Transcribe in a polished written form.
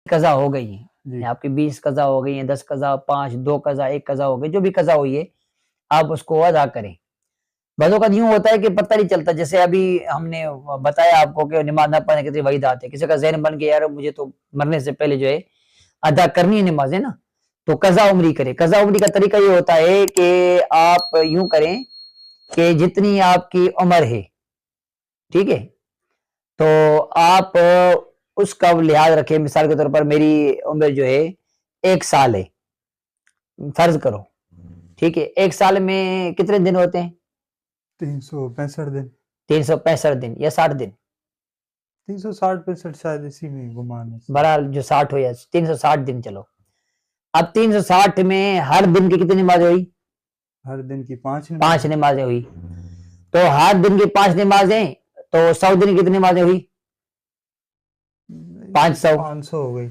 قضا ہو گئی ہیں، جی آپ کی 20 قضا ہو گئی ہیں، 10 قضا، 5، 2 قضا، 1 قضا ہو گئی، جو بھی قضا ہوئی ہے آپ اس کو ادا کریں۔ بعض اوقات یوں ہوتا ہے کہ پتہ نہیں چلتا، جیسے ابھی ہم نے بتایا آپ کو کہ نماز نہ پڑھنے کے وعیدات ہے، کسی کا ذہن بن گیا یار مجھے تو مرنے سے پہلے جو ہے ادا کرنی ہے نمازیں نا، تو قضا عمری کرے۔ قضا عمری کا طریقہ یہ ہوتا ہے کہ آپ یوں کریں کہ جتنی آپ کی عمر ہے، ٹھیک ہے، تو آپ اس کا لحاظ رکھیں۔ مثال کے طور پر میری عمر جو ہے 1 سال ہے، فرض کرو، ٹھیک ہے، 1 سال میں کتنے دن ہوتے ہیں؟ 365 دن 365 دن یا 60 دن، 360-65 شاید اسی میں گمان ہے۔ بہرحال جو 60 ہو یا 360 دن چلو۔ اب 360 میں ہر دن کی کتنی نمازیں ہوئی؟ ہر دن کی 5 5 نمازیں ہوئی، تو ہر دن کی 5 نمازیں، تو 100 دن کی کتنی نمازیں ہوئی؟ 500 500 ہو گئی۔